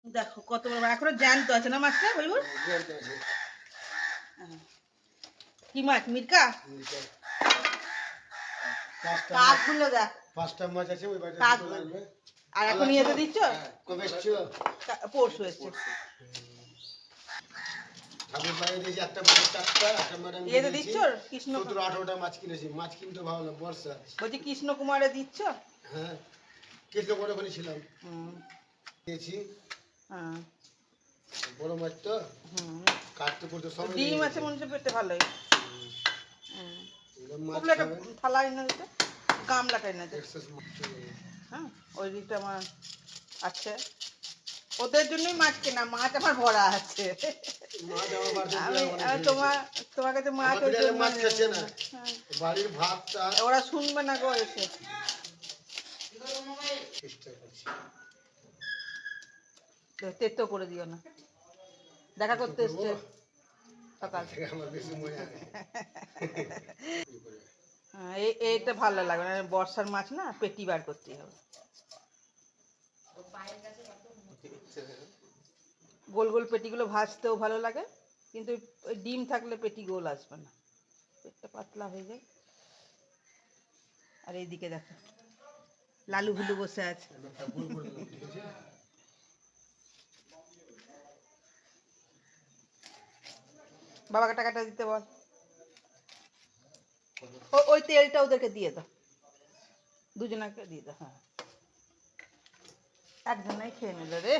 দেখো কত বড়, এখনো জ্যান্ত আছে না মাছটা? বলবো কি মাছ? মিরকা? কাকগুলো দেখ, 5টা মাছ আছে ওই বাড়িতে লাগবে। আর এখন ইয়েতে দিচ্ছ? কবে এসছো? পরশু এসছে। আমি বাইরে দিয়েছি একটা মাছ 4টা, একটা ম্যাডাম ইয়েতে দিচ্ছ? কৃষ্ণ 17-18টা মাছ কিনেছি। মাছ কিনতে ভালো না, বর্ষা। বলছি কৃষ্ণ কুমারে দিচ্ছ? হ্যাঁ, কৃষ্ণগড়ে ওখানে ছিলাম। দিয়েছি। হ্যাঁ, বড় মাছ তো কাটতে করতে সব ডিম আছে মনে হচ্ছে পেটে ভালোই। মাছ একটা থালা এনে দিতে, গামলাটা এনে দিতে। হ্যাঁ, ওই দিকটা আমার আছে, ওদের জন্যই মাছ কেনা। মাছ আমার ভরা আছে। তোমার কাছে মাছ খাচ্ছে না, বাড়ির ভাতটা ওরা শুনবে না গো এসে। তেতো করে দিও না, দেখা করতে এসছে সকাল থেকে। এইটা ভালো লাগবে না, বর্ষার মাছ না, পেটি বার করতে হবে। গোল গোল পেটিগুলো ভাজতেও ভালো লাগে, কিন্তু ওই ডিম থাকলে পেটি গোল আসবে না, পেটটা পাতলা হয়ে যায়। আর এইদিকে দেখো লালু ভুলু বসে আছে। বাবাকে টাকাটা দিতে বল, ওই তেলটা ওদেরকে দিয়ে দাও, দুজনাকে দিয়ে দাও। হ্যাঁ, একজনাই খেয়ে নিল রে।